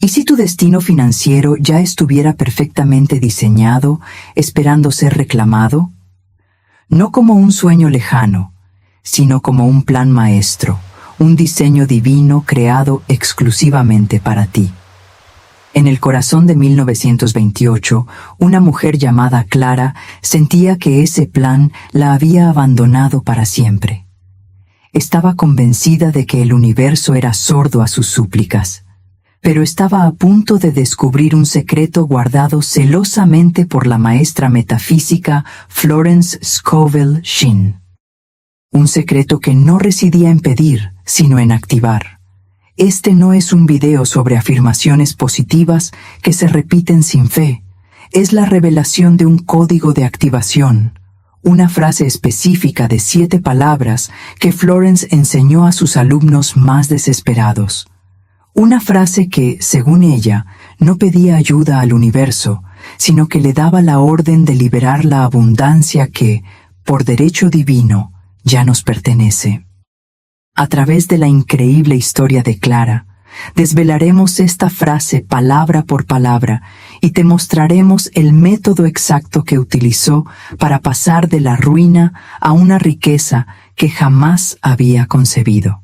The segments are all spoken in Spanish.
¿Y si tu destino financiero ya estuviera perfectamente diseñado, esperando ser reclamado? No como un sueño lejano, sino como un plan maestro, un diseño divino creado exclusivamente para ti. En el corazón de 1928, una mujer llamada Clara sentía que ese plan la había abandonado para siempre. Estaba convencida de que el universo era sordo a sus súplicas, pero estaba a punto de descubrir un secreto guardado celosamente por la maestra metafísica Florence Scovel Shinn. Un secreto que no residía en pedir, sino en activar. Este no es un video sobre afirmaciones positivas que se repiten sin fe. Es la revelación de un código de activación, una frase específica de 7 palabras que Florence enseñó a sus alumnos más desesperados. Una frase que, según ella, no pedía ayuda al universo, sino que le daba la orden de liberar la abundancia que, por derecho divino, ya nos pertenece. A través de la increíble historia de Clara, desvelaremos esta frase palabra por palabra y te mostraremos el método exacto que utilizó para pasar de la ruina a una riqueza que jamás había concebido.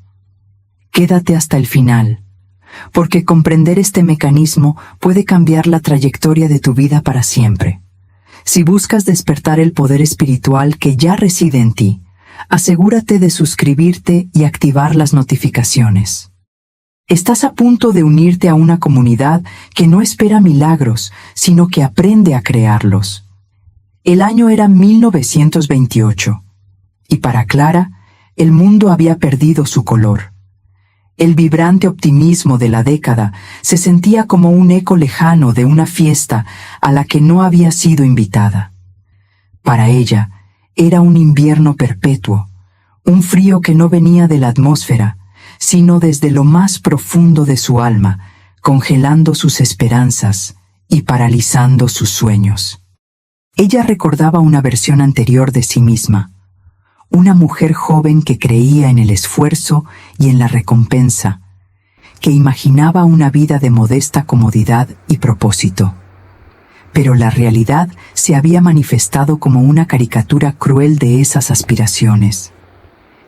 Quédate hasta el final, porque comprender este mecanismo puede cambiar la trayectoria de tu vida para siempre. Si buscas despertar el poder espiritual que ya reside en ti, asegúrate de suscribirte y activar las notificaciones. Estás a punto de unirte a una comunidad que no espera milagros, sino que aprende a crearlos. El año era 1928, y para Clara, el mundo había perdido su color. El vibrante optimismo de la década se sentía como un eco lejano de una fiesta a la que no había sido invitada. Para ella, era un invierno perpetuo, un frío que no venía de la atmósfera, sino desde lo más profundo de su alma, congelando sus esperanzas y paralizando sus sueños. Ella recordaba una versión anterior de sí misma, una mujer joven que creía en el esfuerzo y en la recompensa, que imaginaba una vida de modesta comodidad y propósito. Pero la realidad se había manifestado como una caricatura cruel de esas aspiraciones.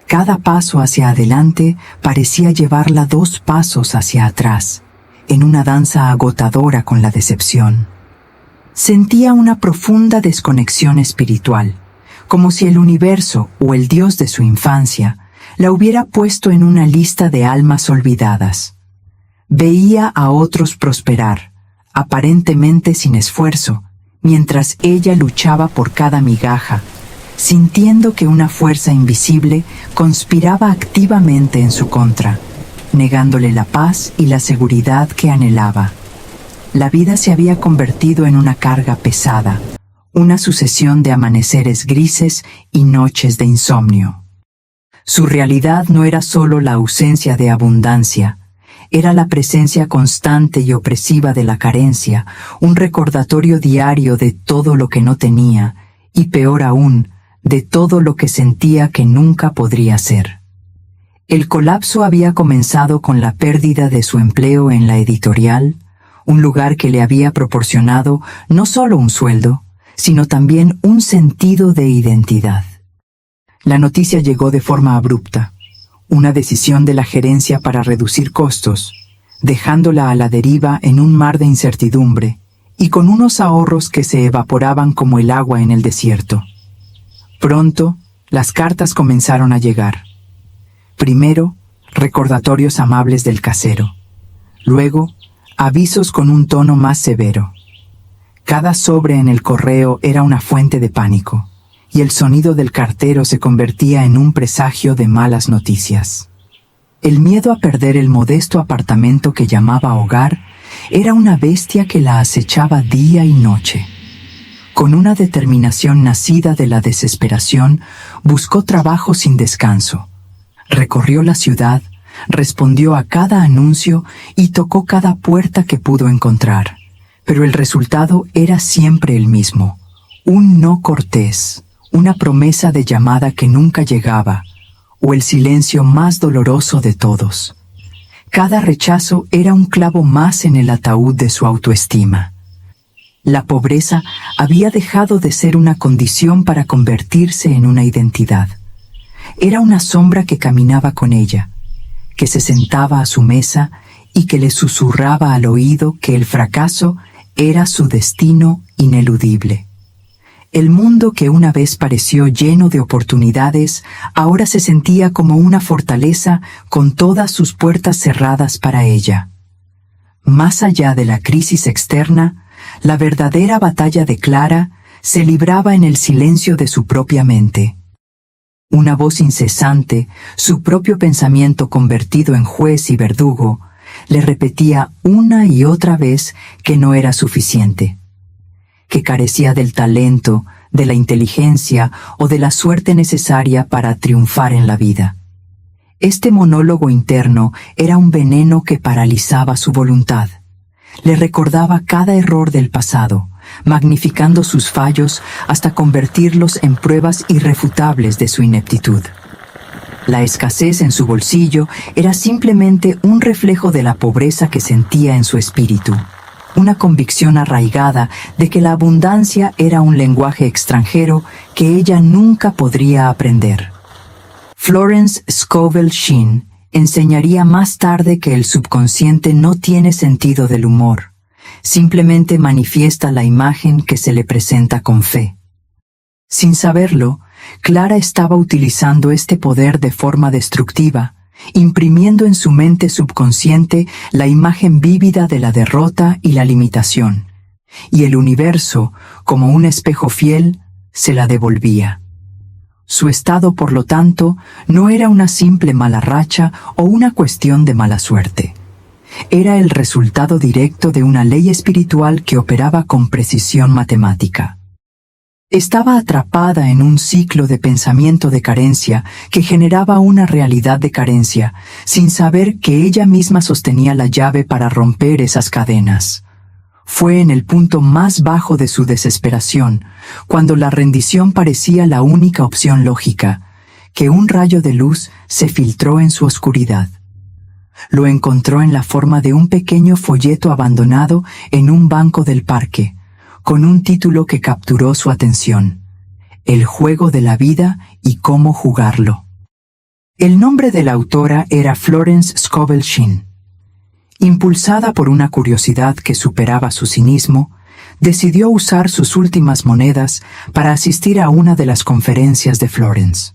Cada paso hacia adelante parecía llevarla 2 pasos hacia atrás, en una danza agotadora con la decepción. Sentía una profunda desconexión espiritual, como si el universo o el Dios de su infancia la hubiera puesto en una lista de almas olvidadas. Veía a otros prosperar, aparentemente sin esfuerzo, mientras ella luchaba por cada migaja, sintiendo que una fuerza invisible conspiraba activamente en su contra, negándole la paz y la seguridad que anhelaba. La vida se había convertido en una carga pesada, una sucesión de amaneceres grises y noches de insomnio. Su realidad no era solo la ausencia de abundancia, era la presencia constante y opresiva de la carencia, un recordatorio diario de todo lo que no tenía, y peor aún, de todo lo que sentía que nunca podría ser. El colapso había comenzado con la pérdida de su empleo en la editorial, un lugar que le había proporcionado no solo un sueldo, sino también un sentido de identidad. La noticia llegó de forma abrupta. Una decisión de la gerencia para reducir costos, dejándola a la deriva en un mar de incertidumbre y con unos ahorros que se evaporaban como el agua en el desierto. Pronto, las cartas comenzaron a llegar. Primero, recordatorios amables del casero. Luego, avisos con un tono más severo. Cada sobre en el correo era una fuente de pánico, y el sonido del cartero se convertía en un presagio de malas noticias. El miedo a perder el modesto apartamento que llamaba hogar era una bestia que la acechaba día y noche. Con una determinación nacida de la desesperación, buscó trabajo sin descanso. Recorrió la ciudad, respondió a cada anuncio y tocó cada puerta que pudo encontrar. Pero el resultado era siempre el mismo: un no cortés, una promesa de llamada que nunca llegaba, o el silencio más doloroso de todos. Cada rechazo era un clavo más en el ataúd de su autoestima. La pobreza había dejado de ser una condición para convertirse en una identidad. Era una sombra que caminaba con ella, que se sentaba a su mesa y que le susurraba al oído que el fracaso era su destino ineludible. El mundo que una vez pareció lleno de oportunidades, ahora se sentía como una fortaleza con todas sus puertas cerradas para ella. Más allá de la crisis externa, la verdadera batalla de Clara se libraba en el silencio de su propia mente. Una voz incesante, su propio pensamiento convertido en juez y verdugo, le repetía una y otra vez que no era suficiente, que carecía del talento, de la inteligencia o de la suerte necesaria para triunfar en la vida. Este monólogo interno era un veneno que paralizaba su voluntad. Le recordaba cada error del pasado, magnificando sus fallos hasta convertirlos en pruebas irrefutables de su ineptitud. La escasez en su bolsillo era simplemente un reflejo de la pobreza que sentía en su espíritu, una convicción arraigada de que la abundancia era un lenguaje extranjero que ella nunca podría aprender. Florence Scovel Shinn enseñaría más tarde que el subconsciente no tiene sentido del humor, simplemente manifiesta la imagen que se le presenta con fe. Sin saberlo, Clara estaba utilizando este poder de forma destructiva, imprimiendo en su mente subconsciente la imagen vívida de la derrota y la limitación, y el universo, como un espejo fiel, se la devolvía. Su estado, por lo tanto, no era una simple mala racha o una cuestión de mala suerte. Era el resultado directo de una ley espiritual que operaba con precisión matemática. Estaba atrapada en un ciclo de pensamiento de carencia que generaba una realidad de carencia, sin saber que ella misma sostenía la llave para romper esas cadenas. Fue en el punto más bajo de su desesperación, cuando la rendición parecía la única opción lógica, que un rayo de luz se filtró en su oscuridad. Lo encontró en la forma de un pequeño folleto abandonado en un banco del parque, con un título que capturó su atención: El juego de la vida y cómo jugarlo. El nombre de la autora era Florence Scovel Shinn. Impulsada por una curiosidad que superaba su cinismo, decidió usar sus últimas monedas para asistir a una de las conferencias de Florence.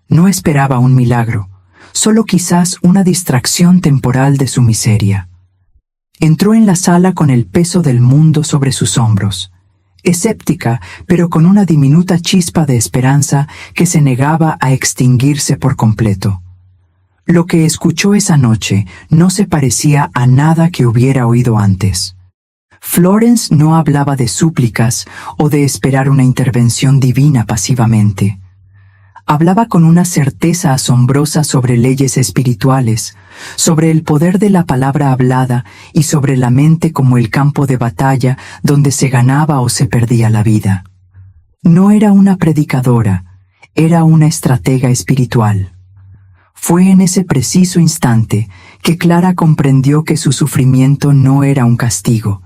No esperaba un milagro, solo quizás una distracción temporal de su miseria. Entró en la sala con el peso del mundo sobre sus hombros, escéptica, pero con una diminuta chispa de esperanza que se negaba a extinguirse por completo. Lo que escuchó esa noche no se parecía a nada que hubiera oído antes. Florence no hablaba de súplicas o de esperar una intervención divina pasivamente. Hablaba con una certeza asombrosa sobre leyes espirituales, sobre el poder de la palabra hablada y sobre la mente como el campo de batalla donde se ganaba o se perdía la vida. No era una predicadora, era una estratega espiritual. Fue en ese preciso instante que Clara comprendió que su sufrimiento no era un castigo,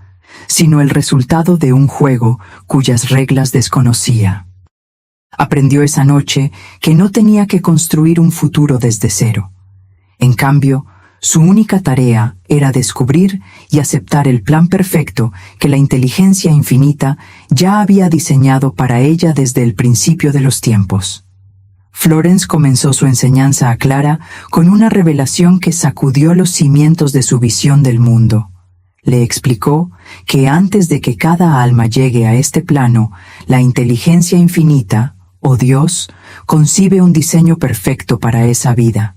sino el resultado de un juego cuyas reglas desconocía. Aprendió esa noche que no tenía que construir un futuro desde cero. En cambio, su única tarea era descubrir y aceptar el plan perfecto que la inteligencia infinita ya había diseñado para ella desde el principio de los tiempos. Florence comenzó su enseñanza a Clara con una revelación que sacudió los cimientos de su visión del mundo. Le explicó que antes de que cada alma llegue a este plano, la inteligencia infinita, o Dios, concibe un diseño perfecto para esa vida.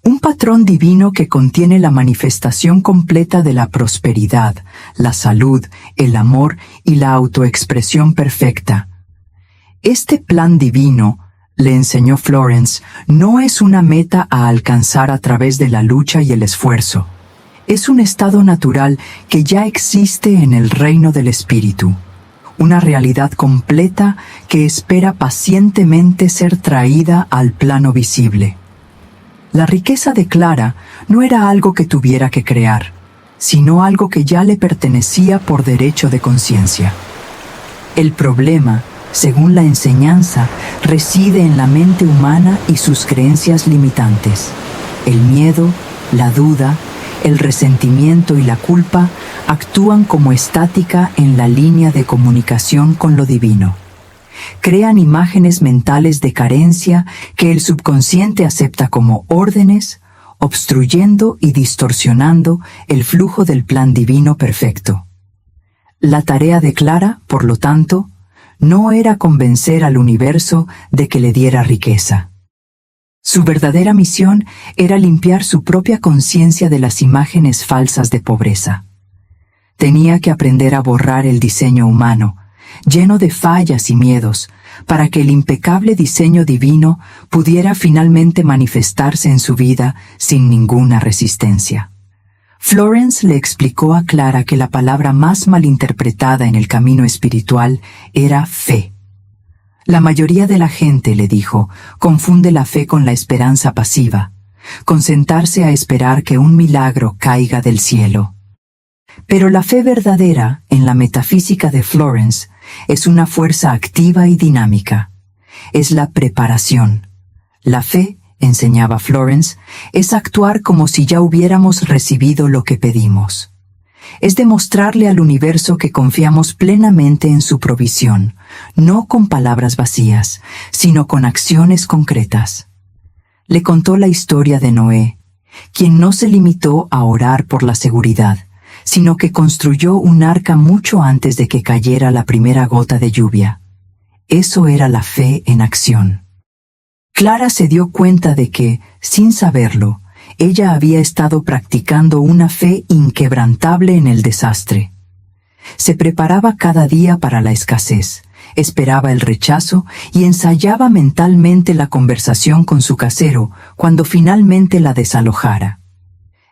Un patrón divino que contiene la manifestación completa de la prosperidad, la salud, el amor y la autoexpresión perfecta. Este plan divino, le enseñó Florence, no es una meta a alcanzar a través de la lucha y el esfuerzo. Es un estado natural que ya existe en el reino del espíritu. Una realidad completa que espera pacientemente ser traída al plano visible. La riqueza de Clara no era algo que tuviera que crear, sino algo que ya le pertenecía por derecho de conciencia. El problema, según la enseñanza, reside en la mente humana y sus creencias limitantes. El miedo, la duda, el resentimiento y la culpa actúan como estática en la línea de comunicación con lo divino. Crean imágenes mentales de carencia que el subconsciente acepta como órdenes, obstruyendo y distorsionando el flujo del plan divino perfecto. La tarea de Clara, por lo tanto, no era convencer al universo de que le diera riqueza. Su verdadera misión era limpiar su propia conciencia de las imágenes falsas de pobreza. Tenía que aprender a borrar el diseño humano, lleno de fallas y miedos, para que el impecable diseño divino pudiera finalmente manifestarse en su vida sin ninguna resistencia. Florence le explicó a Clara que la palabra más malinterpretada en el camino espiritual era fe. La mayoría de la gente, le dijo, confunde la fe con la esperanza pasiva, con sentarse a esperar que un milagro caiga del cielo. Pero la fe verdadera, en la metafísica de Florence, es una fuerza activa y dinámica. Es la preparación. La fe, enseñaba Florence, es actuar como si ya hubiéramos recibido lo que pedimos. Es demostrarle al universo que confiamos plenamente en su provisión, no con palabras vacías, sino con acciones concretas. Le contó la historia de Noé, quien no se limitó a orar por la seguridad, sino que construyó un arca mucho antes de que cayera la primera gota de lluvia. Eso era la fe en acción. Clara se dio cuenta de que, sin saberlo, ella había estado practicando una fe inquebrantable en el desastre. Se preparaba cada día para la escasez, esperaba el rechazo y ensayaba mentalmente la conversación con su casero cuando finalmente la desalojara.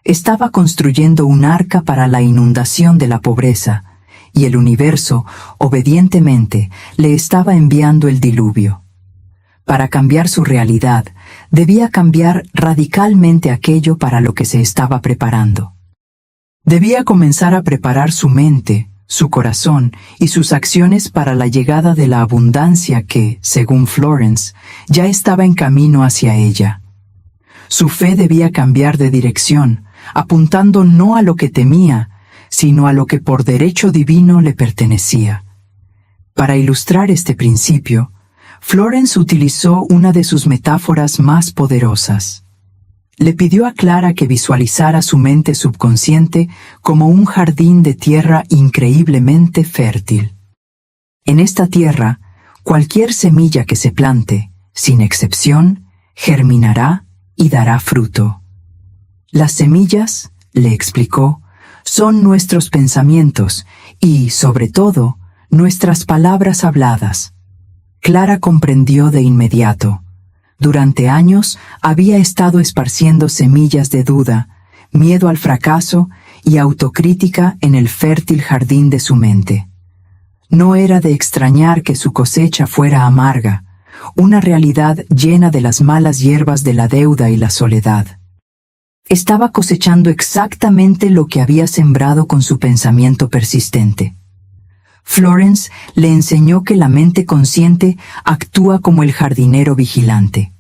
Estaba construyendo un arca para la inundación de la pobreza, y el universo, obedientemente, le estaba enviando el diluvio. Para cambiar su realidad, debía cambiar radicalmente aquello para lo que se estaba preparando. Debía comenzar a preparar su mente, su corazón y sus acciones para la llegada de la abundancia que, según Florence, ya estaba en camino hacia ella. Su fe debía cambiar de dirección, apuntando no a lo que temía, sino a lo que por derecho divino le pertenecía. Para ilustrar este principio, Florence utilizó una de sus metáforas más poderosas. Le pidió a Clara que visualizara su mente subconsciente como un jardín de tierra increíblemente fértil. En esta tierra, cualquier semilla que se plante, sin excepción, germinará y dará fruto. Las semillas, le explicó, son nuestros pensamientos y, sobre todo, nuestras palabras habladas. Clara comprendió de inmediato. Durante años había estado esparciendo semillas de duda, miedo al fracaso y autocrítica en el fértil jardín de su mente. No era de extrañar que su cosecha fuera amarga, una realidad llena de las malas hierbas de la deuda y la soledad. Estaba cosechando exactamente lo que había sembrado con su pensamiento persistente. Florence le enseñó que la mente consciente actúa como el jardinero vigilante.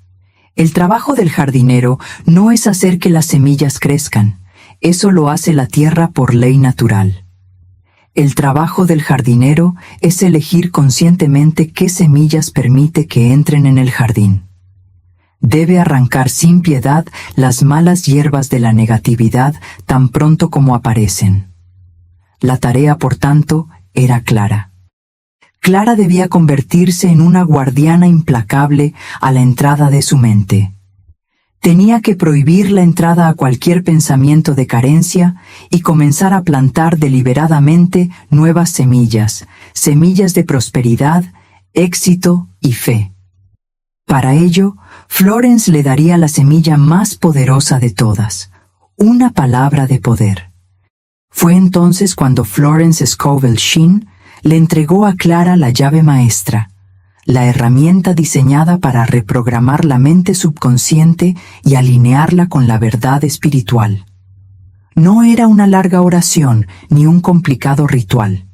El trabajo del jardinero no es hacer que las semillas crezcan, eso lo hace la tierra por ley natural. El trabajo del jardinero es elegir conscientemente qué semillas permite que entren en el jardín. Debe arrancar sin piedad las malas hierbas de la negatividad tan pronto como aparecen. La tarea, por tanto, era clara. Clara debía convertirse en una guardiana implacable a la entrada de su mente. Tenía que prohibir la entrada a cualquier pensamiento de carencia y comenzar a plantar deliberadamente nuevas semillas, semillas de prosperidad, éxito y fe. Para ello, Florence le daría la semilla más poderosa de todas, una palabra de poder. Fue entonces cuando Florence Scovel Shinn le entregó a Clara la llave maestra, la herramienta diseñada para reprogramar la mente subconsciente y alinearla con la verdad espiritual. No era una larga oración ni un complicado ritual.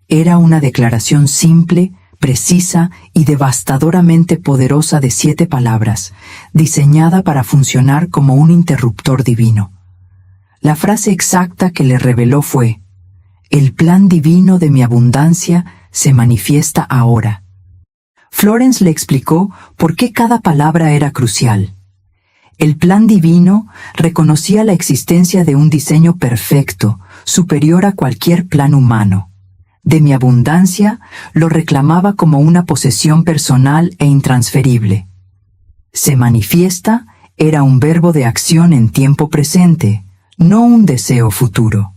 Era una declaración simple, precisa y devastadoramente poderosa de 7 palabras, diseñada para funcionar como un interruptor divino. La frase exacta que le reveló fue: "El plan divino de mi abundancia se manifiesta ahora". Florence le explicó por qué cada palabra era crucial. El plan divino reconocía la existencia de un diseño perfecto, superior a cualquier plan humano. De mi abundancia lo reclamaba como una posesión personal e intransferible. Se manifiesta era un verbo de acción en tiempo presente, no un deseo futuro.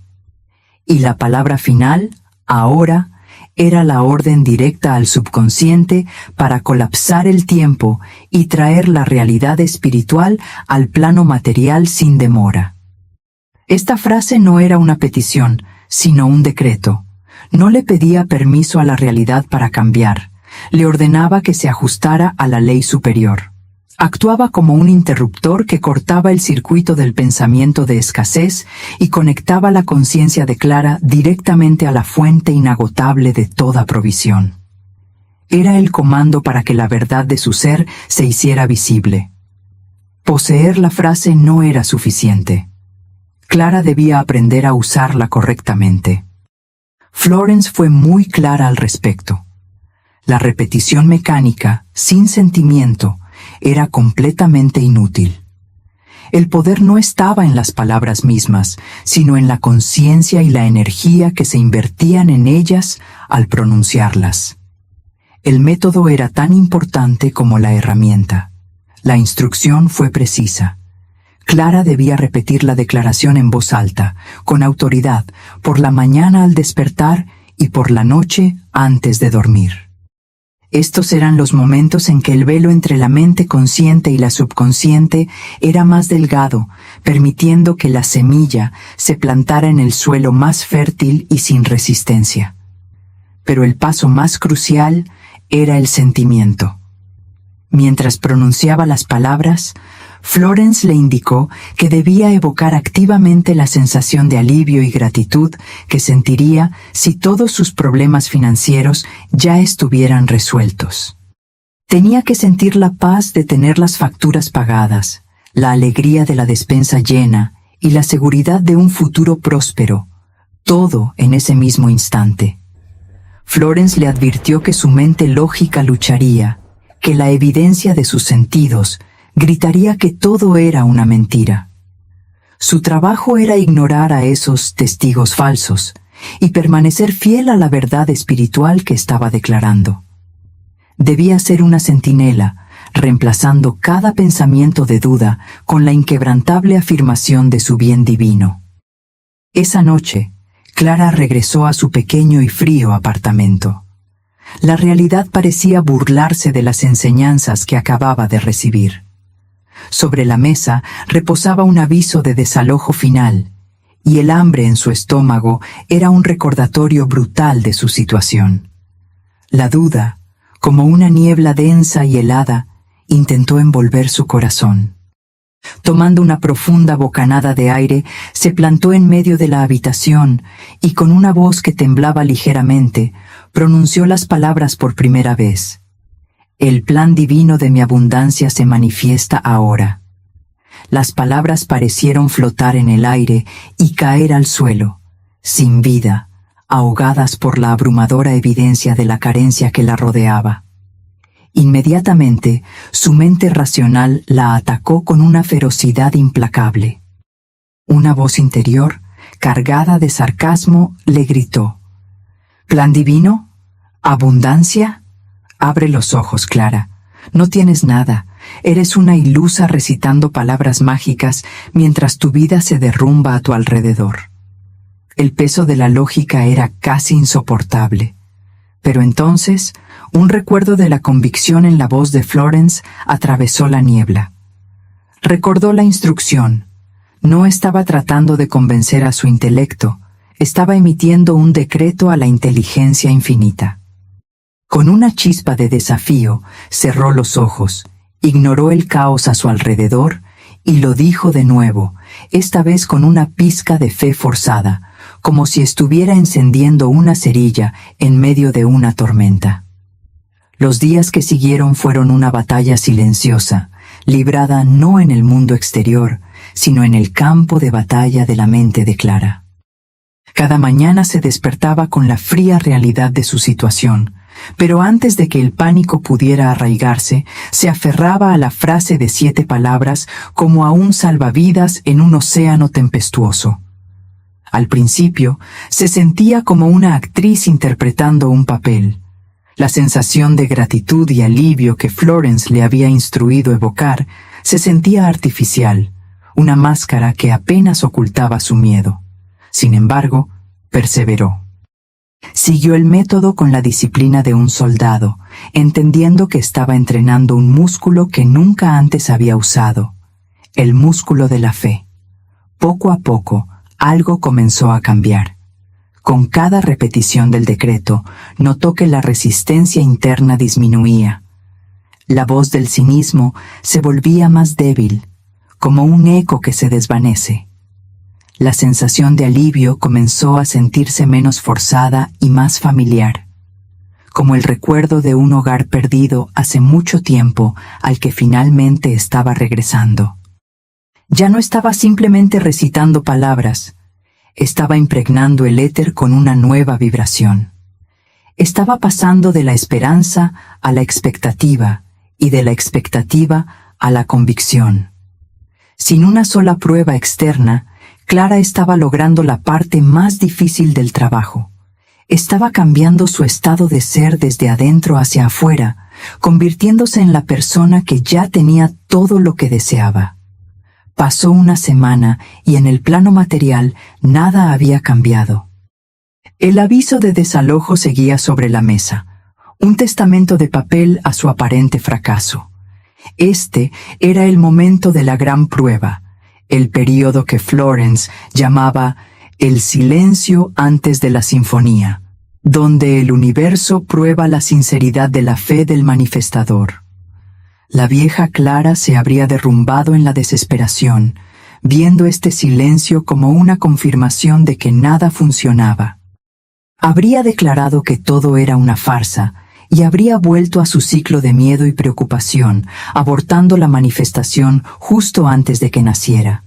Y la palabra final, ahora, era la orden directa al subconsciente para colapsar el tiempo y traer la realidad espiritual al plano material sin demora. Esta frase no era una petición, sino un decreto. No le pedía permiso a la realidad para cambiar, le ordenaba que se ajustara a la ley superior. Actuaba como un interruptor que cortaba el circuito del pensamiento de escasez y conectaba la conciencia de Clara directamente a la fuente inagotable de toda provisión. Era el comando para que la verdad de su ser se hiciera visible. Poseer la frase no era suficiente. Clara debía aprender a usarla correctamente. Florence fue muy clara al respecto. La repetición mecánica, sin sentimiento, era completamente inútil. El poder no estaba en las palabras mismas, sino en la conciencia y la energía que se invertían en ellas al pronunciarlas. El método era tan importante como la herramienta. La instrucción fue precisa. Clara debía repetir la declaración en voz alta, con autoridad, por la mañana al despertar y por la noche antes de dormir. Estos eran los momentos en que el velo entre la mente consciente y la subconsciente era más delgado, permitiendo que la semilla se plantara en el suelo más fértil y sin resistencia. Pero el paso más crucial era el sentimiento. Mientras pronunciaba las palabras, Florence le indicó que debía evocar activamente la sensación de alivio y gratitud que sentiría si todos sus problemas financieros ya estuvieran resueltos. Tenía que sentir la paz de tener las facturas pagadas, la alegría de la despensa llena y la seguridad de un futuro próspero, todo en ese mismo instante. Florence le advirtió que su mente lógica lucharía, que la evidencia de sus sentidos gritaría que todo era una mentira. Su trabajo era ignorar a esos testigos falsos y permanecer fiel a la verdad espiritual que estaba declarando. Debía ser una centinela, reemplazando cada pensamiento de duda con la inquebrantable afirmación de su bien divino. Esa noche, Clara regresó a su pequeño y frío apartamento. La realidad parecía burlarse de las enseñanzas que acababa de recibir. Sobre la mesa reposaba un aviso de desalojo final, y el hambre en su estómago era un recordatorio brutal de su situación. La duda, como una niebla densa y helada, intentó envolver su corazón. Tomando una profunda bocanada de aire, se plantó en medio de la habitación y con una voz que temblaba ligeramente, pronunció las palabras por primera vez. El plan divino de mi abundancia se manifiesta ahora. Las palabras parecieron flotar en el aire y caer al suelo, sin vida, ahogadas por la abrumadora evidencia de la carencia que la rodeaba. Inmediatamente, su mente racional la atacó con una ferocidad implacable. Una voz interior, cargada de sarcasmo, le gritó: ¿Plan divino? ¿Abundancia? Abre los ojos, Clara. No tienes nada. Eres una ilusa recitando palabras mágicas mientras tu vida se derrumba a tu alrededor. El peso de la lógica era casi insoportable. Pero entonces, un recuerdo de la convicción en la voz de Florence atravesó la niebla. Recordó la instrucción. No estaba tratando de convencer a su intelecto, estaba emitiendo un decreto a la inteligencia infinita. Con una chispa de desafío, cerró los ojos, ignoró el caos a su alrededor y lo dijo de nuevo, esta vez con una pizca de fe forzada, como si estuviera encendiendo una cerilla en medio de una tormenta. Los días que siguieron fueron una batalla silenciosa, librada no en el mundo exterior, sino en el campo de batalla de la mente de Clara. Cada mañana se despertaba con la fría realidad de su situación, pero antes de que el pánico pudiera arraigarse, se aferraba a la frase de 7 palabras como a un salvavidas en un océano tempestuoso. Al principio, se sentía como una actriz interpretando un papel. La sensación de gratitud y alivio que Florence le había instruido evocar se sentía artificial, una máscara que apenas ocultaba su miedo. Sin embargo, perseveró. Siguió el método con la disciplina de un soldado, entendiendo que estaba entrenando un músculo que nunca antes había usado, el músculo de la fe. Poco a poco, algo comenzó a cambiar. Con cada repetición del decreto, notó que la resistencia interna disminuía. La voz del cinismo se volvía más débil, como un eco que se desvanece. La sensación de alivio comenzó a sentirse menos forzada y más familiar, como el recuerdo de un hogar perdido hace mucho tiempo al que finalmente estaba regresando. Ya no estaba simplemente recitando palabras, estaba impregnando el éter con una nueva vibración. Estaba pasando de la esperanza a la expectativa y de la expectativa a la convicción. Sin una sola prueba externa, Clara estaba logrando la parte más difícil del trabajo. Estaba cambiando su estado de ser desde adentro hacia afuera, convirtiéndose en la persona que ya tenía todo lo que deseaba. Pasó una semana y en el plano material nada había cambiado. El aviso de desalojo seguía sobre la mesa, un testamento de papel a su aparente fracaso. Este era el momento de la gran prueba, el período que Florence llamaba el silencio antes de la sinfonía, donde el universo prueba la sinceridad de la fe del manifestador. La vieja Clara se habría derrumbado en la desesperación, viendo este silencio como una confirmación de que nada funcionaba. Habría declarado que todo era una farsa y habría vuelto a su ciclo de miedo y preocupación, abortando la manifestación justo antes de que naciera.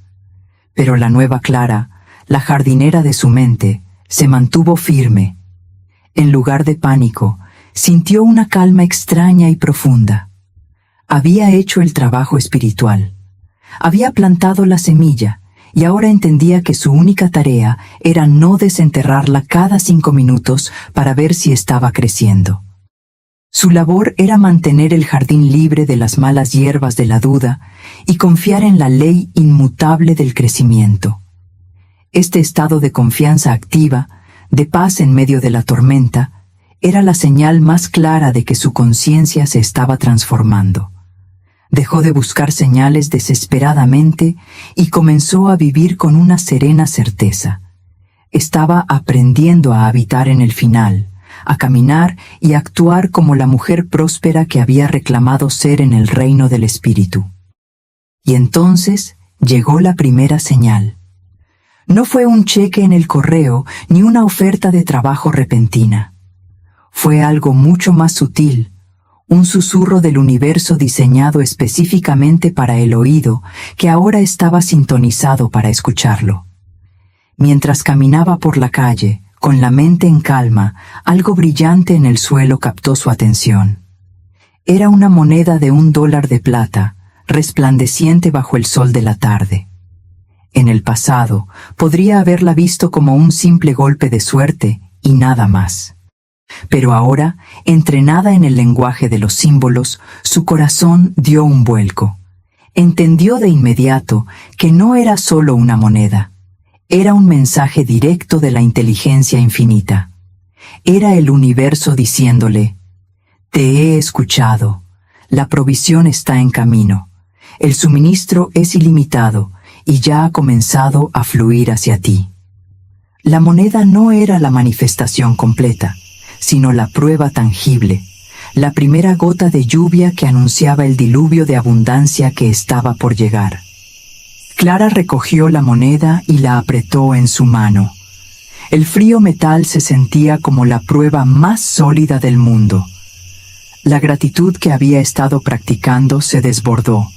Pero la nueva Clara, la jardinera de su mente, se mantuvo firme. En lugar de pánico, sintió una calma extraña y profunda. Había hecho el trabajo espiritual. Había plantado la semilla y ahora entendía que su única tarea era no desenterrarla cada 5 minutos para ver si estaba creciendo. Su labor era mantener el jardín libre de las malas hierbas de la duda y confiar en la ley inmutable del crecimiento. Este estado de confianza activa, de paz en medio de la tormenta, era la señal más clara de que su conciencia se estaba transformando. Dejó de buscar señales desesperadamente y comenzó a vivir con una serena certeza. Estaba aprendiendo a habitar en el final, a caminar y actuar como la mujer próspera que había reclamado ser en el reino del espíritu. Y entonces llegó la primera señal. No fue un cheque en el correo ni una oferta de trabajo repentina. Fue algo mucho más sutil, un susurro del universo diseñado específicamente para el oído que ahora estaba sintonizado para escucharlo. Mientras caminaba por la calle, con la mente en calma, algo brillante en el suelo captó su atención. Era una moneda de $1 de plata, resplandeciente bajo el sol de la tarde. En el pasado, podría haberla visto como un simple golpe de suerte y nada más. Pero ahora, entrenada en el lenguaje de los símbolos, su corazón dio un vuelco. Entendió de inmediato que no era solo una moneda. Era un mensaje directo de la inteligencia infinita. Era el universo diciéndole: «Te he escuchado. La provisión está en camino. El suministro es ilimitado y ya ha comenzado a fluir hacia ti». La moneda no era la manifestación completa, sino la prueba tangible, la primera gota de lluvia que anunciaba el diluvio de abundancia que estaba por llegar. Clara recogió la moneda y la apretó en su mano. El frío metal se sentía como la prueba más sólida del mundo. La gratitud que había estado practicando se desbordó,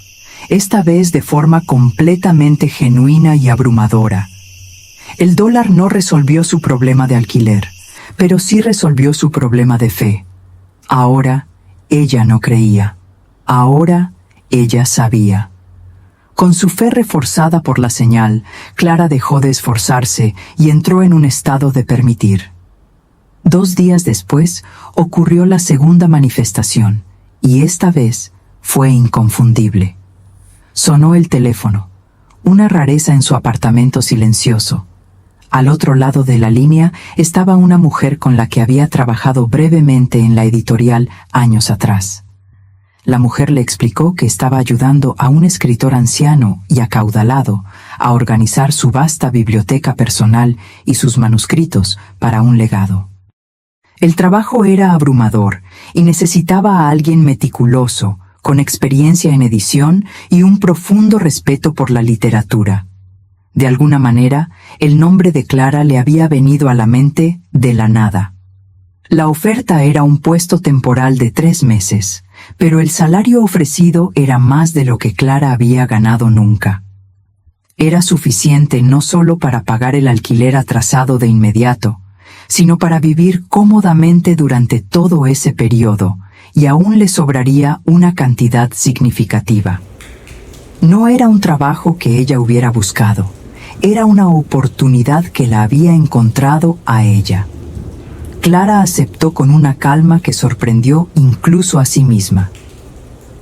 esta vez de forma completamente genuina y abrumadora. El dólar no resolvió su problema de alquiler, pero sí resolvió su problema de fe. Ahora ella no creía. Ahora ella sabía. Con su fe reforzada por la señal, Clara dejó de esforzarse y entró en un estado de permitir. 2 días después ocurrió la segunda manifestación, y esta vez fue inconfundible. Sonó el teléfono, una rareza en su apartamento silencioso. Al otro lado de la línea estaba una mujer con la que había trabajado brevemente en la editorial años atrás. La mujer le explicó que estaba ayudando a un escritor anciano y acaudalado a organizar su vasta biblioteca personal y sus manuscritos para un legado. El trabajo era abrumador y necesitaba a alguien meticuloso, con experiencia en edición y un profundo respeto por la literatura. De alguna manera, el nombre de Clara le había venido a la mente de la nada. La oferta era un puesto temporal de 3 meses, pero el salario ofrecido era más de lo que Clara había ganado nunca. Era suficiente no solo para pagar el alquiler atrasado de inmediato, sino para vivir cómodamente durante todo ese periodo, y aún le sobraría una cantidad significativa. No era un trabajo que ella hubiera buscado, era una oportunidad que la había encontrado a ella. Clara aceptó con una calma que sorprendió incluso a sí misma.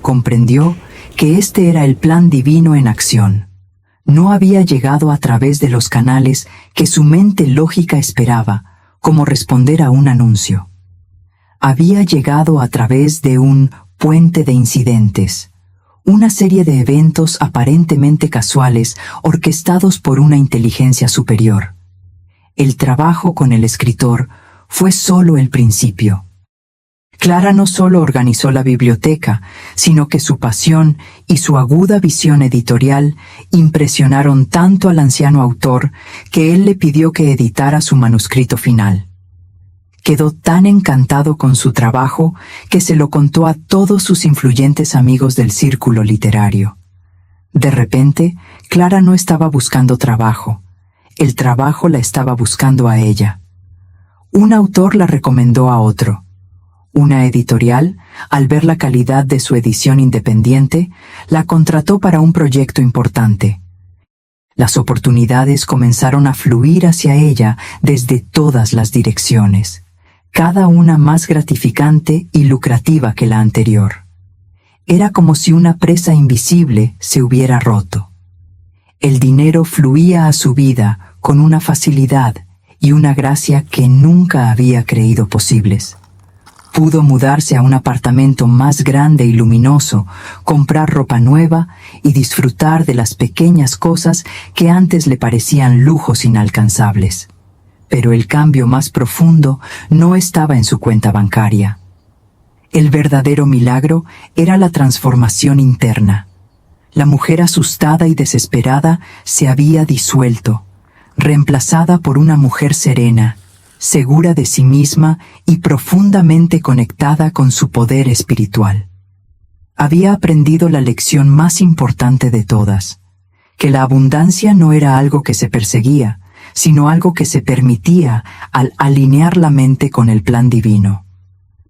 Comprendió que este era el plan divino en acción. No había llegado a través de los canales que su mente lógica esperaba, como responder a un anuncio. Había llegado a través de un puente de incidentes, una serie de eventos aparentemente casuales orquestados por una inteligencia superior. El trabajo con el escritor fue solo el principio. Clara no solo organizó la biblioteca, sino que su pasión y su aguda visión editorial impresionaron tanto al anciano autor que él le pidió que editara su manuscrito final. Quedó tan encantado con su trabajo que se lo contó a todos sus influyentes amigos del círculo literario. De repente, Clara no estaba buscando trabajo. El trabajo la estaba buscando a ella. Un autor la recomendó a otro. Una editorial, al ver la calidad de su edición independiente, la contrató para un proyecto importante. Las oportunidades comenzaron a fluir hacia ella desde todas las direcciones, cada una más gratificante y lucrativa que la anterior. Era como si una presa invisible se hubiera roto. El dinero fluía a su vida con una facilidad y una gracia que nunca había creído posibles. Pudo mudarse a un apartamento más grande y luminoso, comprar ropa nueva y disfrutar de las pequeñas cosas que antes le parecían lujos inalcanzables. Pero el cambio más profundo no estaba en su cuenta bancaria. El verdadero milagro era la transformación interna. La mujer asustada y desesperada se había disuelto, reemplazada por una mujer serena, segura de sí misma y profundamente conectada con su poder espiritual. Había aprendido la lección más importante de todas, que la abundancia no era algo que se perseguía, sino algo que se permitía al alinear la mente con el plan divino.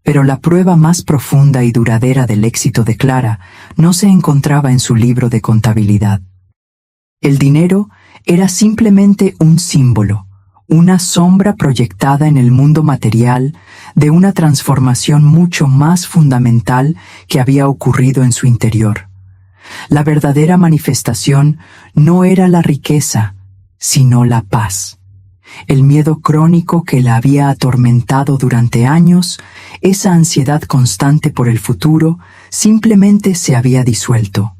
Pero la prueba más profunda y duradera del éxito de Clara no se encontraba en su libro de contabilidad. El dinero era simplemente un símbolo, una sombra proyectada en el mundo material de una transformación mucho más fundamental que había ocurrido en su interior. La verdadera manifestación no era la riqueza, sino la paz. El miedo crónico que la había atormentado durante años, esa ansiedad constante por el futuro, simplemente se había disuelto.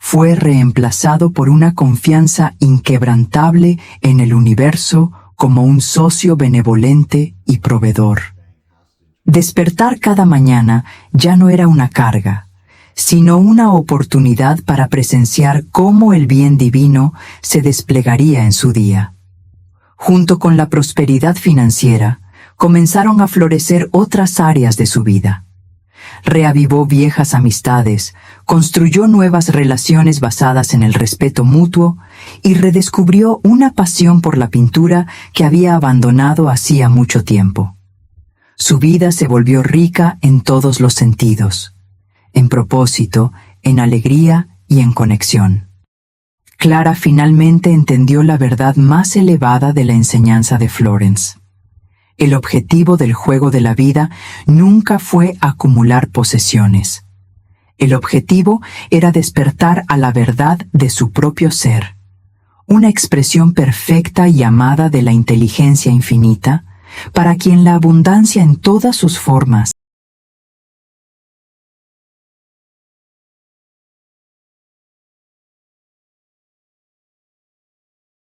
Fue reemplazado por una confianza inquebrantable en el universo como un socio benevolente y proveedor. Despertar cada mañana ya no era una carga, sino una oportunidad para presenciar cómo el bien divino se desplegaría en su día. Junto con la prosperidad financiera, comenzaron a florecer otras áreas de su vida. Reavivó viejas amistades, construyó nuevas relaciones basadas en el respeto mutuo y redescubrió una pasión por la pintura que había abandonado hacía mucho tiempo. Su vida se volvió rica en todos los sentidos, en propósito, en alegría y en conexión. Clara finalmente entendió la verdad más elevada de la enseñanza de Florence. El objetivo del juego de la vida nunca fue acumular posesiones. El objetivo era despertar a la verdad de su propio ser, una expresión perfecta y amada de la inteligencia infinita, para quien la abundancia en todas sus formas